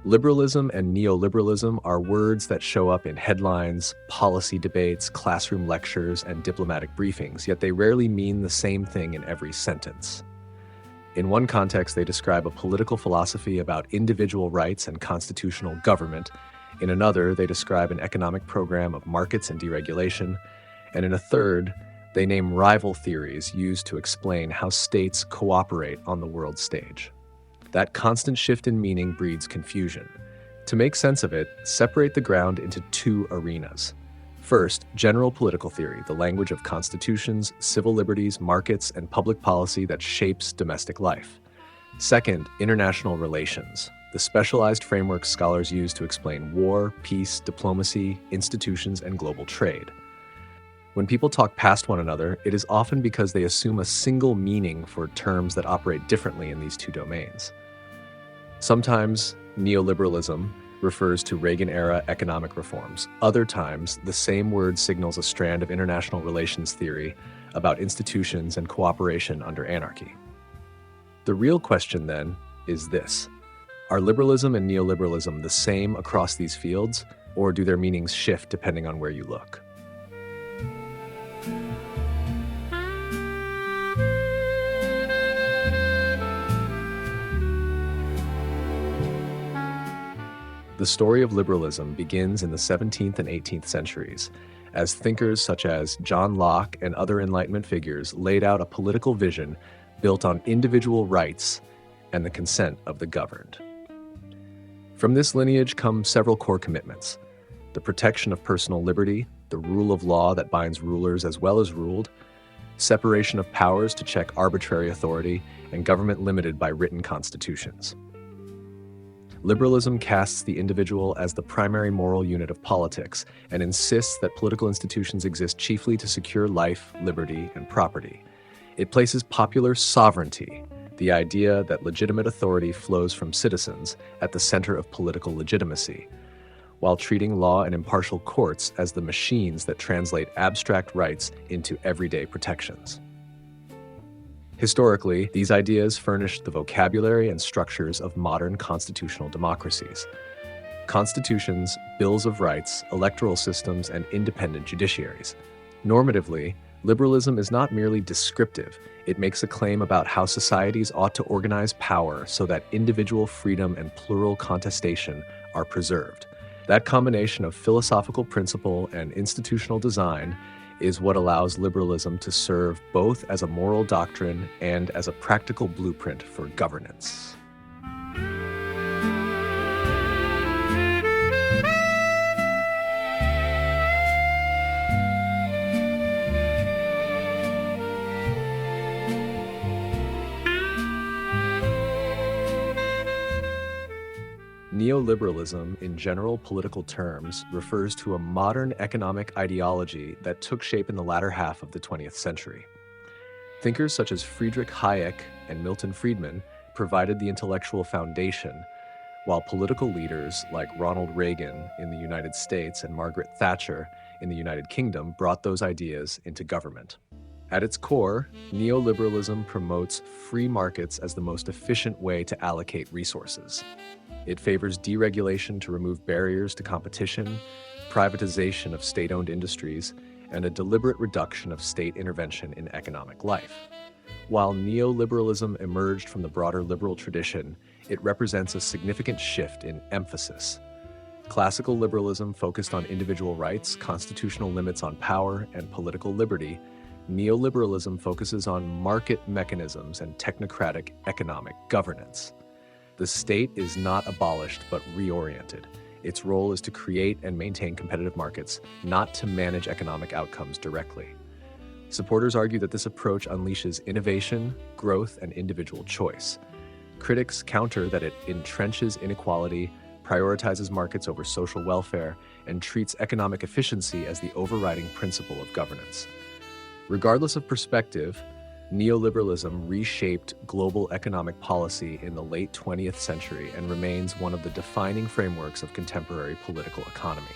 Liberalism and neoliberalism are words that show up in headlines, policy debates, classroom lectures, and diplomatic briefings, yet they rarely mean the same thing in every sentence. In one context, they describe a political philosophy about individual rights and constitutional government. In another, they describe an economic program of markets and deregulation. And in a third, they name rival theories used to explain how states cooperate on the world stage. That constant shift in meaning breeds confusion. To make sense of it, separate the ground into two arenas. First, general political theory, the language of constitutions, civil liberties, markets, and public policy that shapes domestic life. Second, international relations, the specialized frameworks scholars use to explain war, peace, diplomacy, institutions, and global trade. When people talk past one another, it is often because they assume a single meaning for terms that operate differently in these two domains. Sometimes, neoliberalism refers to Reagan-era economic reforms. Other times, the same word signals a strand of international relations theory about institutions and cooperation under anarchy. The real question, then, is this: are liberalism and neoliberalism the same across these fields, or do their meanings shift depending on where you look? The story of liberalism begins in the 17th and 18th centuries, as thinkers such as John Locke and other Enlightenment figures laid out a political vision built on individual rights and the consent of the governed. From this lineage come several core commitments: the protection of personal liberty, the rule of law that binds rulers as well as ruled, separation of powers to check arbitrary authority, and government limited by written constitutions. Liberalism casts the individual as the primary moral unit of politics and insists that political institutions exist chiefly to secure life, liberty, and property. It places popular sovereignty, the idea that legitimate authority flows from citizens, at the center of political legitimacy, while treating law and impartial courts as the machines that translate abstract rights into everyday protections. Historically, these ideas furnished the vocabulary and structures of modern constitutional democracies. Constitutions, bills of rights, electoral systems, and independent judiciaries. Normatively, liberalism is not merely descriptive. It makes a claim about how societies ought to organize power so that individual freedom and plural contestation are preserved. That combination of philosophical principle and institutional design is what allows liberalism to serve both as a moral doctrine and as a practical blueprint for governance. Neoliberalism, in general political terms, refers to a modern economic ideology that took shape in the latter half of the 20th century. Thinkers such as Friedrich Hayek and Milton Friedman provided the intellectual foundation, while political leaders like Ronald Reagan in the United States and Margaret Thatcher in the United Kingdom brought those ideas into government. At its core, neoliberalism promotes free markets as the most efficient way to allocate resources. It favors deregulation to remove barriers to competition, privatization of state-owned industries, and a deliberate reduction of state intervention in economic life. While neoliberalism emerged from the broader liberal tradition, it represents a significant shift in emphasis. Classical liberalism focused on individual rights, constitutional limits on power, and political liberty. Neoliberalism focuses on market mechanisms and technocratic economic governance. The state is not abolished but reoriented. Its role is to create and maintain competitive markets, not to manage economic outcomes directly. Supporters argue that this approach unleashes innovation, growth, and individual choice. Critics counter that it entrenches inequality, prioritizes markets over social welfare, and treats economic efficiency as the overriding principle of governance. Regardless of perspective, neoliberalism reshaped global economic policy in the late 20th century and remains one of the defining frameworks of contemporary political economy.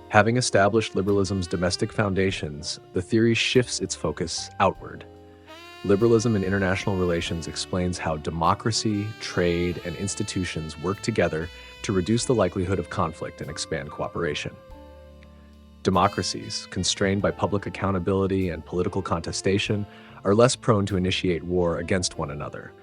Having established liberalism's domestic foundations, the theory shifts its focus outward. Liberalism in international relations explains how democracy, trade, and institutions work together to reduce the likelihood of conflict and expand cooperation. Democracies, constrained by public accountability and political contestation, are less prone to initiate war against one another,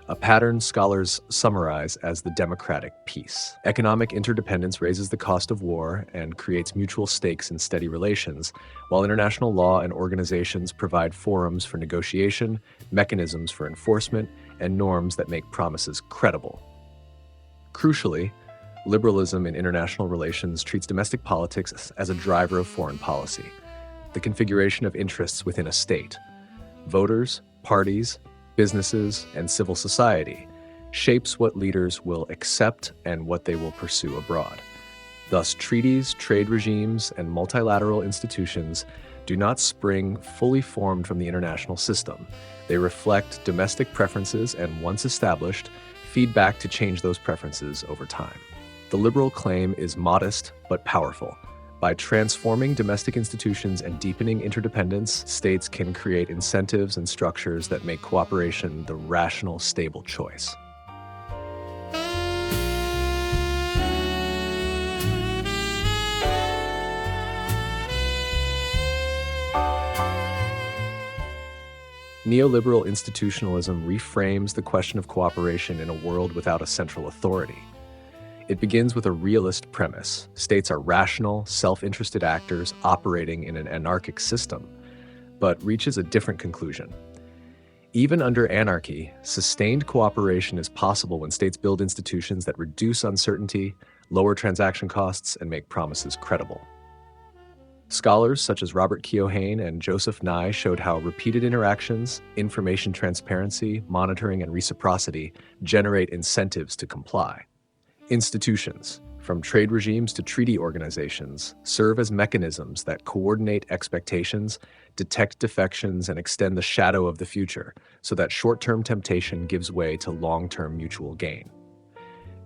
a pattern scholars summarize as the democratic peace. Economic interdependence raises the cost of war and creates mutual stakes in steady relations, while international law and organizations provide forums for negotiation, mechanisms for enforcement, and norms that make promises credible. Crucially, liberalism in international relations treats domestic politics as a driver of foreign policy, the configuration of interests within a state. Voters, parties, businesses, and civil society shapes what leaders will accept and what they will pursue abroad. Thus, treaties, trade regimes, and multilateral institutions do not spring fully formed from the international system. They reflect domestic preferences and, once established, feed back to change those preferences over time. The liberal claim is modest but powerful. By transforming domestic institutions and deepening interdependence, states can create incentives and structures that make cooperation the rational, stable choice. Neoliberal institutionalism reframes the question of cooperation in a world without a central authority. It begins with a realist premise. States are rational, self-interested actors operating in an anarchic system, but reaches a different conclusion. Even under anarchy, sustained cooperation is possible when states build institutions that reduce uncertainty, lower transaction costs, and make promises credible. Scholars such as Robert Keohane and Joseph Nye showed how repeated interactions, information transparency, monitoring, and reciprocity generate incentives to comply. Institutions, from trade regimes to treaty organizations, serve as mechanisms that coordinate expectations, detect defections, and extend the shadow of the future, so that short-term temptation gives way to long-term mutual gain.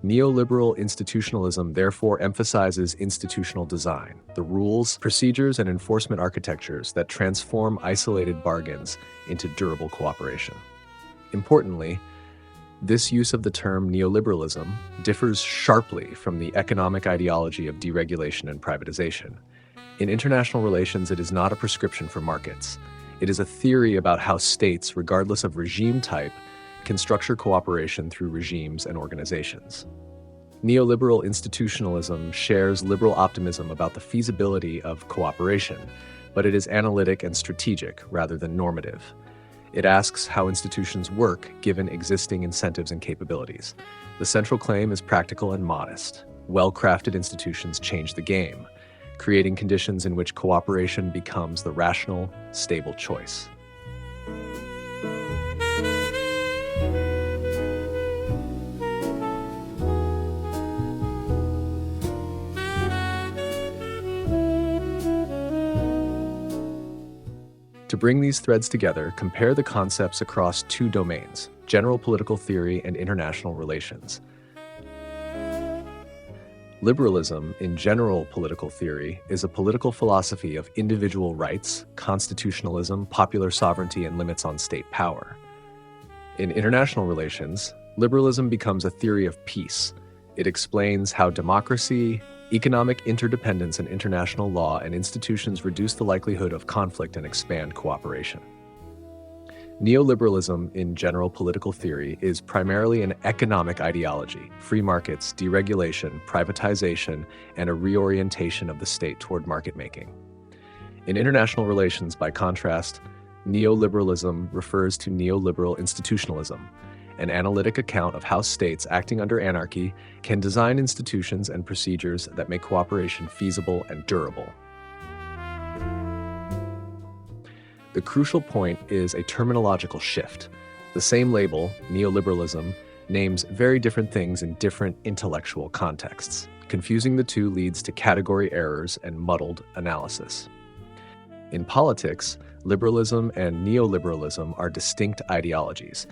Neoliberal institutionalism therefore emphasizes institutional design, the rules, procedures, and enforcement architectures that transform isolated bargains into durable cooperation. Importantly, this use of the term neoliberalism differs sharply from the economic ideology of deregulation and privatization. In international relations, it is not a prescription for markets. It is a theory about how states, regardless of regime type, can structure cooperation through regimes and organizations. Neoliberal institutionalism shares liberal optimism about the feasibility of cooperation, but it is analytic and strategic rather than normative. It asks how institutions work given existing incentives and capabilities. The central claim is practical and modest. Well-crafted institutions change the game, creating conditions in which cooperation becomes the rational, stable choice. To bring these threads together, compare the concepts across two domains: general political theory and international relations. Liberalism, in general political theory, is a political philosophy of individual rights, constitutionalism, popular sovereignty, and limits on state power. In international relations, liberalism becomes a theory of peace. It explains how democracy, economic interdependence, and international law and institutions reduce the likelihood of conflict and expand cooperation. Neoliberalism in general political theory is primarily an economic ideology: free markets, deregulation, privatization, and a reorientation of the state toward market making. In international relations, by contrast, neoliberalism refers to neoliberal institutionalism, an analytic account of how states acting under anarchy can design institutions and procedures that make cooperation feasible and durable. The crucial point is a terminological shift. The same label, neoliberalism, names very different things in different intellectual contexts. Confusing the two leads to category errors and muddled analysis. In politics, liberalism and neoliberalism are distinct ideologies.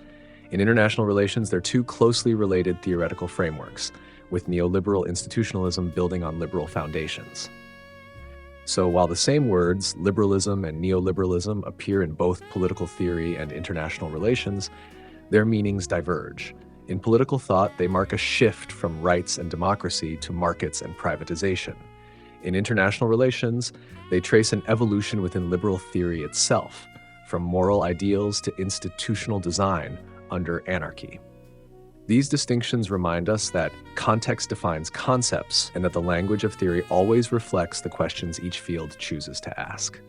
In international relations, they're two closely related theoretical frameworks, with neoliberal institutionalism building on liberal foundations. So while the same words, liberalism and neoliberalism, appear in both political theory and international relations, their meanings diverge. In political thought, they mark a shift from rights and democracy to markets and privatization. In international relations, they trace an evolution within liberal theory itself, from moral ideals to institutional design under anarchy. These distinctions remind us that context defines concepts and that the language of theory always reflects the questions each field chooses to ask.